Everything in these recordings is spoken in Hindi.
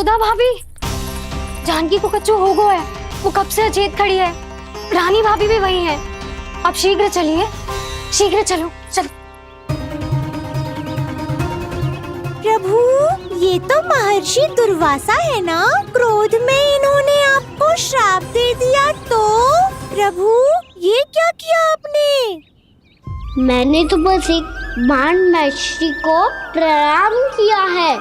यशोदा भाभी, जानकी को कच्चू हो गया है, वो कब से अचेत खड़ी है। रानी भाभी भी वही है। आप शीघ्र चलिए, शीघ्र चलो चलो। प्रभु, ये तो महर्षि दुर्वासा है ना? क्रोध में इन्होंने आपको श्राप दे दिया तो? प्रभु, ये क्या किया आपने? मैंने तो बस एक बाण महर्षि को प्रणाम किया है।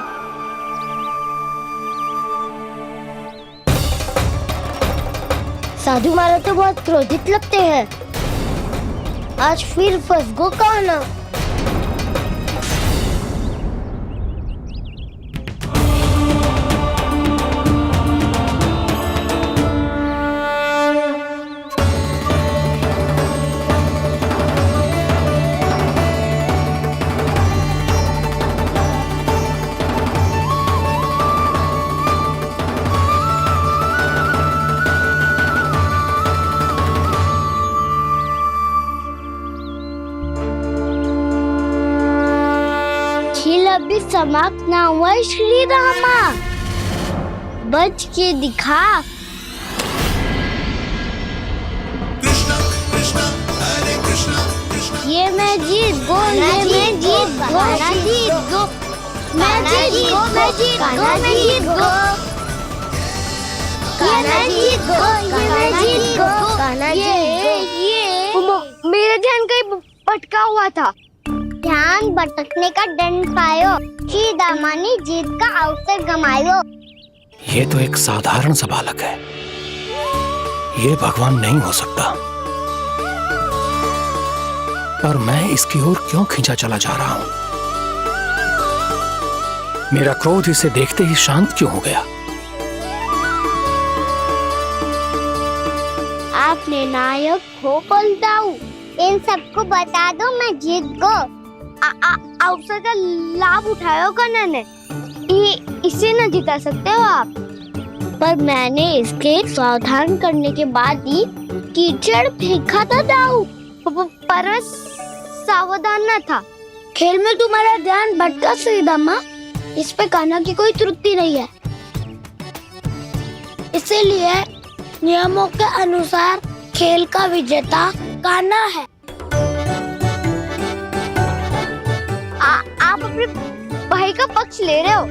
साधु महाराज तो बहुत क्रोधित लगते हैं। आज फिर फंस गो कहना। खेल अभी समाप्त ना हुआ श्री रामा, बच के दिखा। कृष्णा कृष्णा हरे कृष्णा कृष्णा। ये मैं जीत गो, ये मैं जीत गो, जीत गो, मैं जीत गो, मैं जीत गो, मैं जीत गो, ये मैं जीत गो, ये मैं जीत गो, ये मेरा ध्यान कहीं भटका हुआ था। ध्यान भटकने का दंड पायो, श्री दामा ने जीत का अवसर गमायो। ये तो एक साधारण सा बालक है, ये भगवान नहीं हो सकता। पर मैं इसकी ओर क्यों खींचा चला जा रहा हूं? मेरा क्रोध इसे देखते ही शांत क्यों हो गया? आपने नायक हो बलदाऊ, इन सबको बता दो मैं जीत गो। अवसर का लाभ उठायो कन्या ने, इसे न जिता सकते हो आप। पर मैंने इसके सावधान करने के बाद ही कीचड़ फेंका था दाऊ, पर मैं सावधान न था। खेल में तुम्हारा ध्यान भटका श्रीदामा, इस पे कान्हा की कोई त्रुटि नहीं है। इसीलिए नियमों के अनुसार खेल का विजेता कान्हा है। आप अपने भाई का पक्ष ले रहे हो।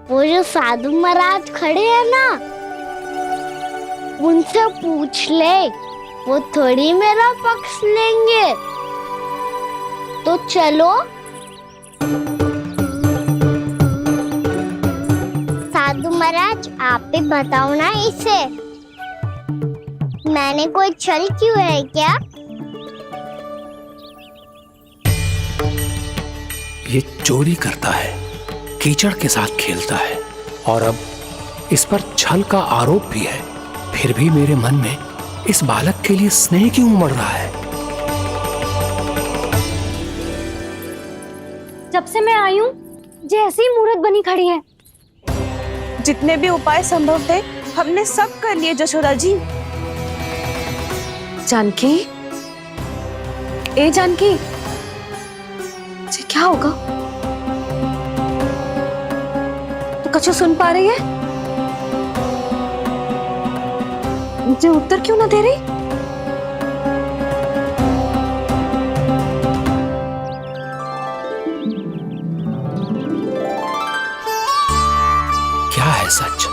वो जो साधु महाराज खड़े हैं ना, उनसे पूछ ले, वो थोड़ी मेरा पक्ष लेंगे। तो चलो। साधु महाराज, आप भी बताओ ना इसे, मैंने कोई छल क्यों है क्या? ये चोरी करता है, कीचड़ के साथ खेलता है, और अब इस पर छल का आरोप भी है। फिर भी मेरे मन में इस बालक के लिए स्नेह क्यों उमड़ रहा है? जब से मैं आई हूँ, जैसी मूर्त बनी खड़ी है। जितने भी उपाय संभव थे हमने सब कर लिए जशोदा जी। जानकी, ए जानकी, ये क्या होगा? तो कछु सुन पा रही है? मुझे उत्तर क्यों ना दे रही? क्या है सच?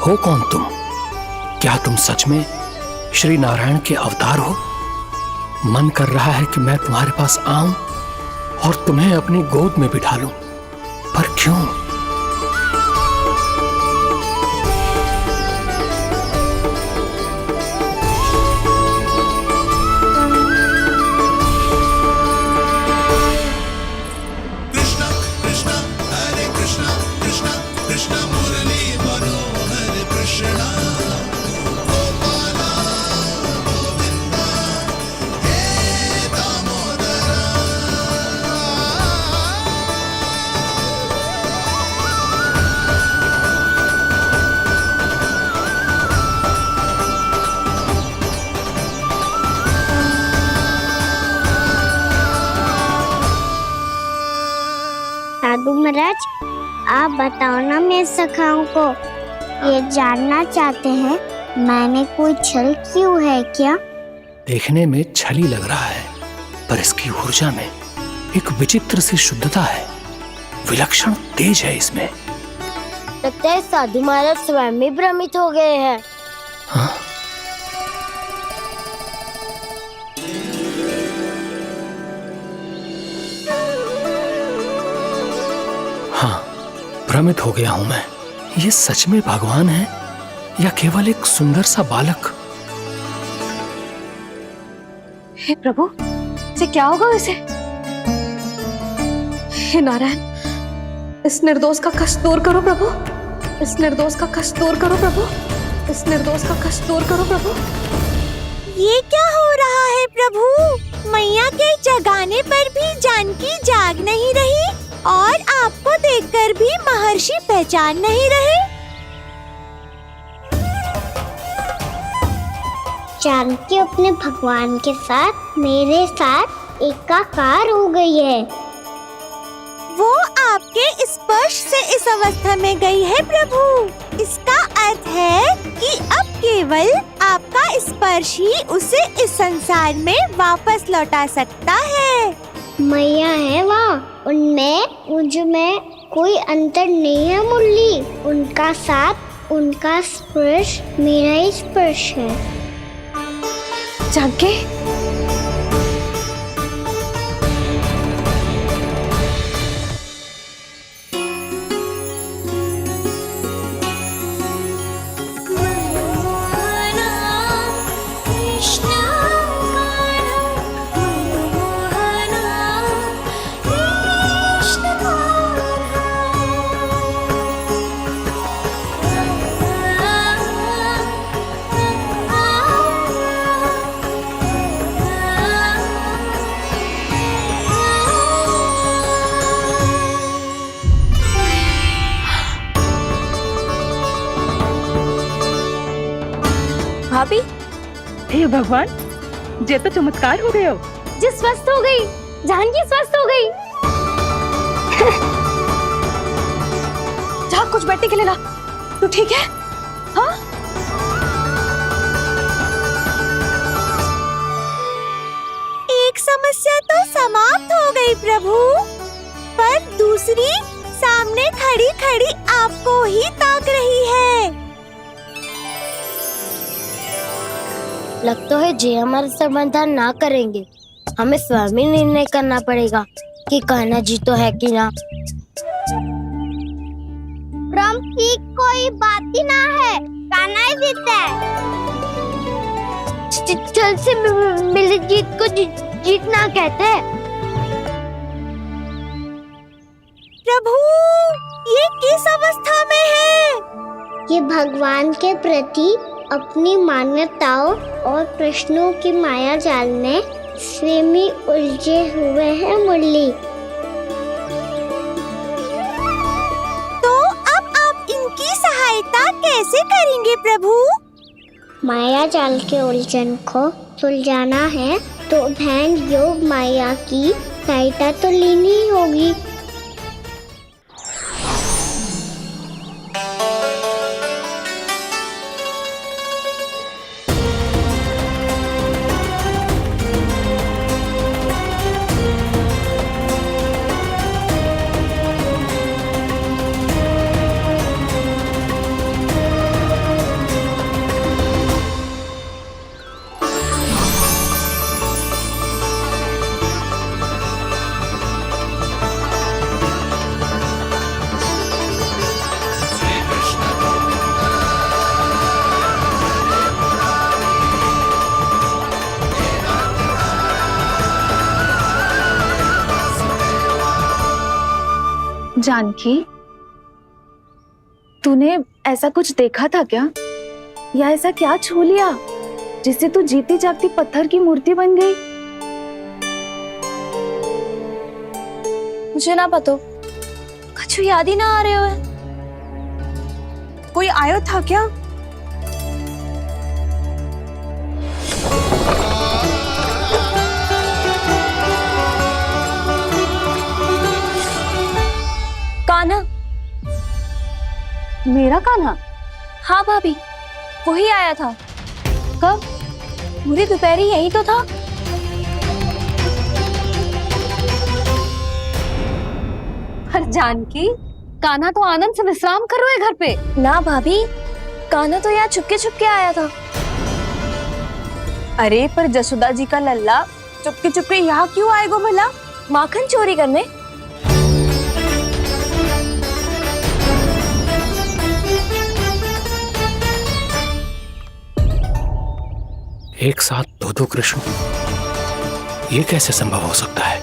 हो कौन तुम? क्या तुम सच में श्री नारायण के अवतार हो? मन कर रहा है कि मैं तुम्हारे पास आऊं और तुम्हें अपनी गोद में बिठा लूं, पर क्यों? कृष्णा कृष्णा हरे कृष्णा कृष्णा कृष्णा मुरली मनोहर कृष्णा। साधु महाराज, आप बताओ ना मेरे सखाओं को, ये जानना चाहते हैं मैंने कोई छल क्यों है क्या? देखने में छली लग रहा है, पर इसकी ऊर्जा में एक विचित्र सी शुद्धता है, विलक्षण तेज है इसमें। लगता है साधु महाराज स्वयं ही भ्रमित हो गए हैं। हाँ? हाँ, भ्रमित हो गया हूं मैं। ये सच में भगवान है या केवल एक सुंदर सा बालक? हे प्रभु, इसे क्या होगा वैसे? हे नारायण, इस निर्दोष का कष्ट दूर करो प्रभु, इस निर्दोष का कष्ट दूर करो प्रभु, इस निर्दोष का कष्ट दूर करो प्रभु। ये क्या हो रहा है प्रभु? मैया के जगाने पर भी जानकी जाग नहीं रही और आपको देखकर भी महर्षि पहचान नहीं रहे। जानकी अपने भगवान के साथ मेरे साथ एकाकार हो गई है। वो आपके स्पर्श से इस अवस्था में गई है प्रभु। इसका अर्थ है कि अब केवल आपका स्पर्श ही उसे इस संसार में वापस लौटा सकता है। मैया है वहाँ, उनमें मुझ में कोई अंतर नहीं है मुरली। उनका साथ, उनका स्पर्श मेरा ही स्पर्श है। जानकी, भाभी, हे भगवान, ये तो चमत्कार हो गया। जी स्वस्थ हो गई, जानकी स्वस्थ हो गई। जा कुछ बैठने के लिए ला। तू ठीक है? हाँ? एक समस्या तो समाप्त हो गई प्रभु, पर दूसरी सामने खड़ी खड़ी आपको ही ताक रही है। लगता है जे हमारा समाधान ना करेंगे, हमें स्वयं ही निर्णय करना पड़ेगा कि कान्हा जी तो है कि ना। ब्रह्म की कोई बात ही ना है, कान्हा ही जीता है। छल से मिली जीत को जीतना कहते हैं। प्रभु, ये किस अवस्था में है? ये भगवान के प्रति अपनी मान्यताओं और प्रश्नों की माया जाल में स्वयं ही उलझे हुए हैं मुरली। तो अब आप इनकी सहायता कैसे करेंगे प्रभु? माया जाल के उलझन को सुलझाना है तो बहन योग माया की सहायता तो लेनी ही होगी। जानकी, तूने ऐसा कुछ देखा था क्या? या ऐसा क्या छू लिया जिससे तू जीती जागती पत्थर की मूर्ति बन गई? मुझे ना पता, कुछ याद ही ना आ रहे हो। कोई आया था क्या? कान्हा, मेरा कान्हा? हाँ भाभी, वही आया था। कब? पूरी दोपहर ही यही तो था। हर जानकी, कान्हा तो आनंद से विश्राम कर रहे है घर पे। ना भाभी, कान्हा तो यहाँ छुपके छुपके आया था। अरे पर जसोदा जी का लल्ला चुपके चुपके यहाँ क्यों आएगा भला? माखन चोरी करने। एक साथ दो कृष्ण, ये कैसे संभव हो सकता है?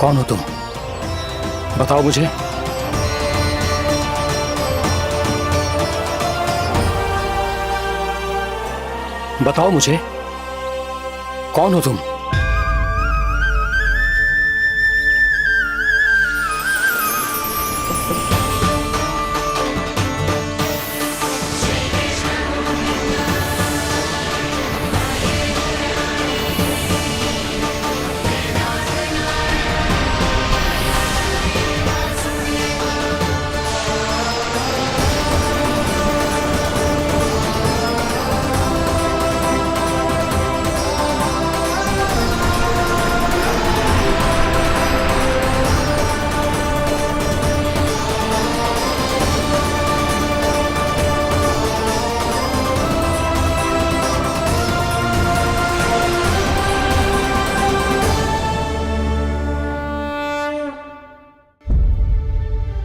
कौन हो तुम? बताओ मुझे। बताओ मुझे, कौन हो तुम?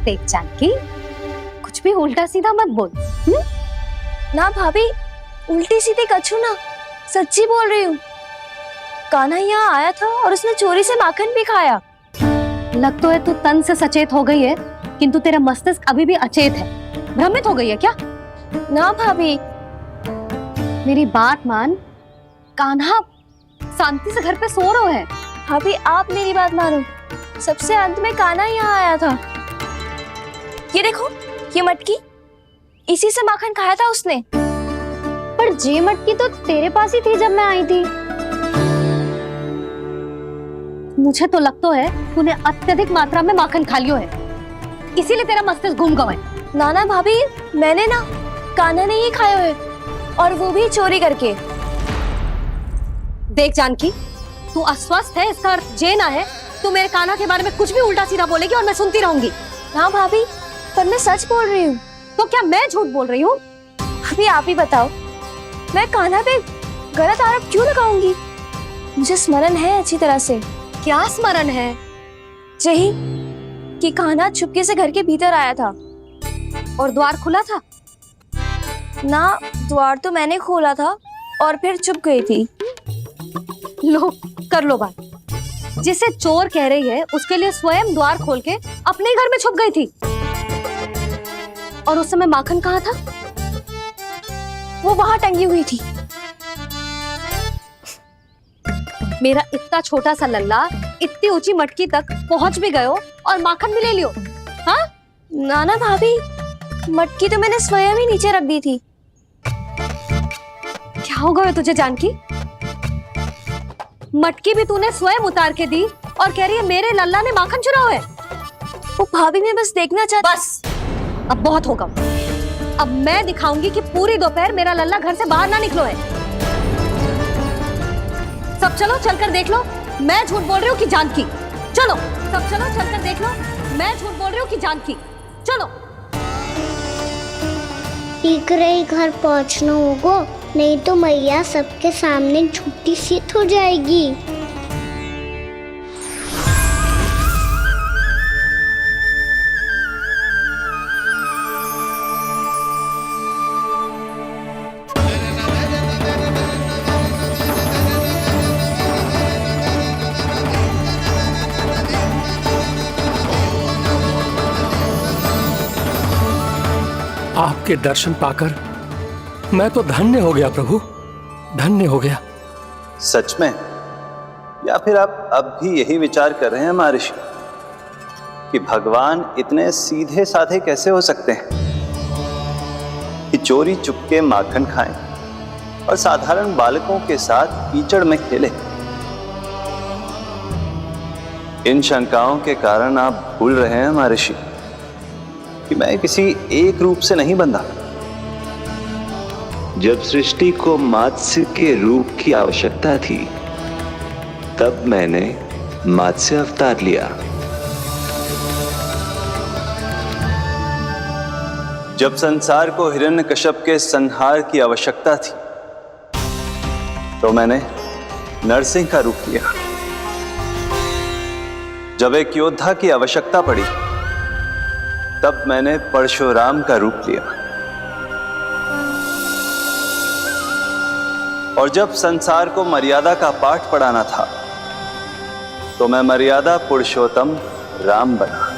देख जानकी, कुछ भी उल्टा सीधा मत बोल। ना भाभी, उल्टी सीधी कछू ना, सच्ची बोल रही हूँ। कान्हा यहाँ आया था और उसने चोरी से माखन भी खाया। लग तो है तू तन से सचेत हो गई है, किंतु तेरा मस्तिष्क अभी भी अचेत है। भ्रमित हो गई है क्या? ना भाभी, मेरी बात मान, कान्हा शांति से घर पे सो रहा है। भाभी आप मेरी बात मानो। सबसे अंत में कान्हा यहाँ आया था। ये देखो, ये मटकी, इसी से माखन खाया था उसने। पर जे मटकी तो तेरे पास ही थी जब मैं आई थी। मुझे तो लगता है तूने अत्यधिक मात्रा में माखन खा लियो है, इसीलिए तेरा मस्तिष्क घूम गया है। नाना भाभी, मैंने ना, कान्हा ने ही खाया है, और वो भी चोरी करके। देख जानकी, तू अस्वस्थ है, इसका अर्थ जे ना है तू मेरे कान्हा के बारे में कुछ भी उल्टा सीधा बोलेगी और मैं सुनती रहूंगी। हाँ भाभी, पर मैं सच बोल रही हूँ। तो क्या मैं झूठ बोल रही हूँ? अभी आप ही बताओ, मैं कान्हा पे गलत आरोप क्यों लगाऊंगी? मुझे स्मरण है अच्छी तरह से। क्या स्मरण है? यही कि कान्हा चुपके से घर के भीतर आया था। और द्वार खुला था? ना, द्वार तो मैंने खोला था और फिर चुप गई थी। लो, कर लो बात। जिसे चोर कह रही है उसके लिए स्वयं द्वार खोल के अपने घर में छुप गई थी। और उस समय माखन कहाँ था? वो वहां टंगी हुई थी। मेरा इतना छोटा सा लल्ला इतनी ऊंची मटकी तक पहुंच भी गयो और माखन भी ले लियो। हाँ? नाना भाभी, मटकी तो मैंने स्वयं ही नीचे रख दी थी। क्या हो गया तुझे जानकी? मटकी भी तूने स्वयं उतार के दी और कह रही है मेरे लल्ला ने माखन चुराया है। वो भाभी, मैं बस देखना चाहती। बस, अब बहुत होगा। अब मैं दिखाऊंगी कि पूरी दोपहर मेरा लल्ला घर से बाहर ना निकलो है। सब चलो, चलकर देख लो मैं झूठ बोल रही हूँ कि जानकी। चलो सब चलो, चलकर देख लो मैं झूठ बोल रही हूँ कि जानकी। चलो। शीघ्र ही घर पहुंचना होगा, नहीं तो मैया सबके सामने झूठी सिद्ध हो जाएगी। आपके दर्शन पाकर मैं तो धन्य हो गया प्रभु, धन्य हो गया। सच में? या फिर आप अब भी यही विचार कर रहे हैं महर्षि कि भगवान इतने सीधे साधे कैसे हो सकते हैं कि चोरी चुपके माखन खाएं और साधारण बालकों के साथ कीचड़ में खेले? इन शंकाओं के कारण आप भूल रहे हैं महर्षि कि मैं किसी एक रूप से नहीं बंधा। जब सृष्टि को मत्स्य के रूप की आवश्यकता थी, तब मैंने मत्स्य अवतार लिया। जब संसार को हिरण्यकश्यप के संहार की आवश्यकता थी, तो मैंने नरसिंह का रूप लिया। जब एक योद्धा की आवश्यकता पड़ी, तब मैंने परशुराम का रूप लिया। और जब संसार को मर्यादा का पाठ पढ़ाना था, तो मैं मर्यादा पुरुषोत्तम राम बना।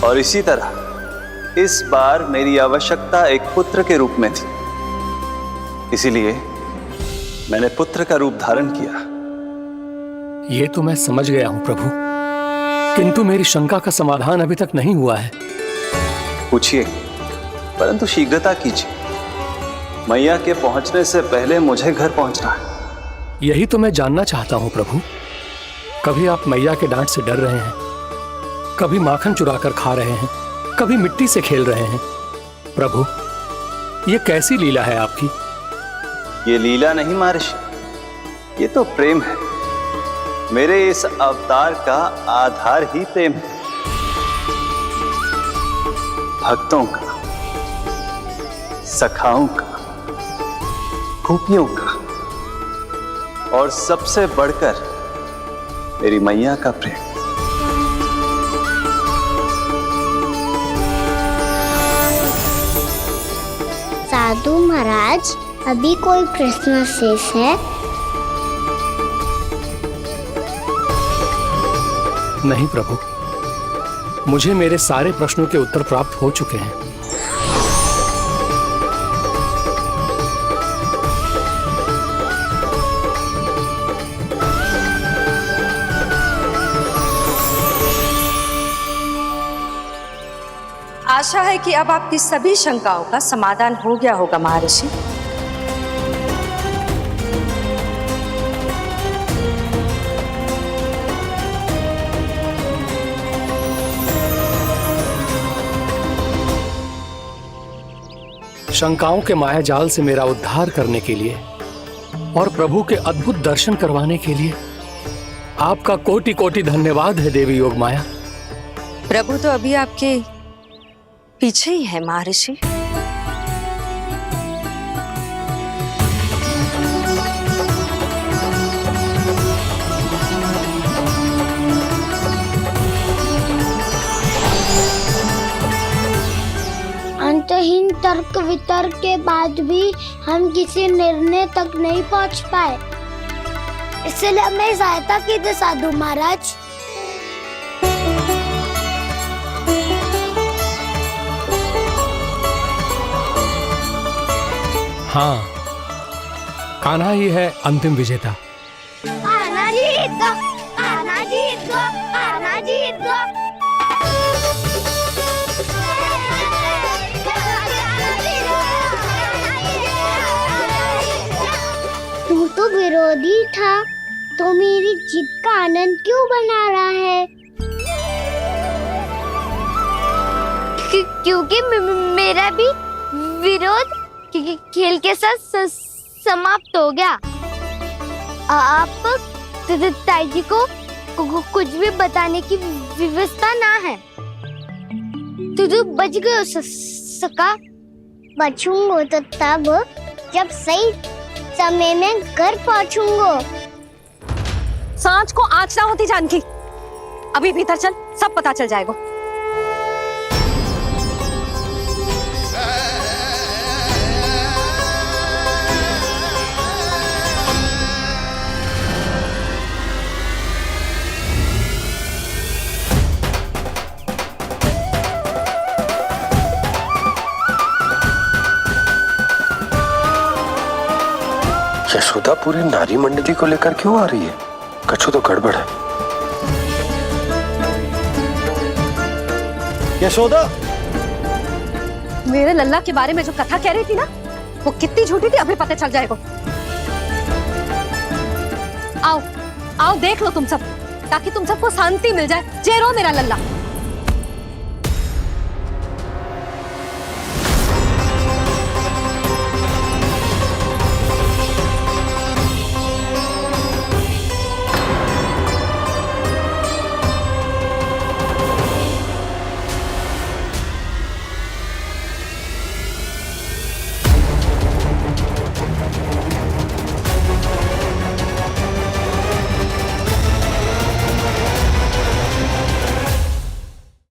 और इसी तरह इस बार मेरी आवश्यकता एक पुत्र के रूप में थी, इसीलिए मैंने पुत्र का रूप धारण किया। ये तो मैं समझ गया हूं प्रभु, किंतु मेरी शंका का समाधान अभी तक नहीं हुआ है। पूछिए, परंतु शीघ्रता कीजिए। मैया के पहुंचने से पहले मुझे घर पहुंचना है। यही तो मैं जानना चाहता हूं प्रभु। कभी आप मैया के डांट से डर रहे हैं, कभी माखन चुराकर खा रहे हैं, कभी मिट्टी से खेल रहे हैं। प्रभु, ये कैसी लीला है आपकी? ये लीला नहीं महर्षि, ये तो प्रेम है। मेरे इस अवतार का आधार ही प्रेम है। भक्तों का, सखाओं का, गोपियों का, और सबसे बढ़कर मेरी मैया का प्रेम। साधु महाराज, अभी कोई प्रश्न शेष है? नहीं प्रभु, मुझे मेरे सारे प्रश्नों के उत्तर प्राप्त हो चुके हैं। आशा है कि अब आपकी सभी शंकाओं का समाधान हो गया होगा महर्षि। शंकाओं के मायाजाल से मेरा उद्धार करने के लिए और प्रभु के अद्भुत दर्शन करवाने के लिए आपका कोटि कोटि धन्यवाद है देवी योगमाया। प्रभु तो अभी आपके पीछे ही है महर्षि। अंतहीन तर्क वितर्क के बाद भी हम किसी निर्णय तक नहीं पहुंच पाए, इसलिए हमें सहायता कीजिए साधु महाराज। हाँ, कान्हा ही है अंतिम विजेता। कान्हा जीत गो, कान्हा जीत गो, कान्हा जीत गो। तू तो विरोधी था, तो मेरी जीत का आनंद क्यों बना रहा है? क्योंकि मेरा भी विरोध खेल के साथ समाप्त हो गया। आप ताई जी को कुछ भी बताने की व्यवस्था ना है। तू बच गए सका। बचूंगा तो तब जब सही समय में घर पहुंचूंगा। सांच को आँच ना होती जानकी। अभी भीतर चल, सब पता चल जाएगा। यशोदा पूरी नारी मंडली को लेकर क्यों आ रही है? कछु तो गड़बड़ है। यशोदा, मेरे लल्ला के बारे में जो कथा कह रही थी ना, वो कितनी झूठी थी अभी पता चल जाएगा। आओ आओ देख लो तुम सब, ताकि तुम सबको शांति मिल जाए। जे रो मेरा लल्ला।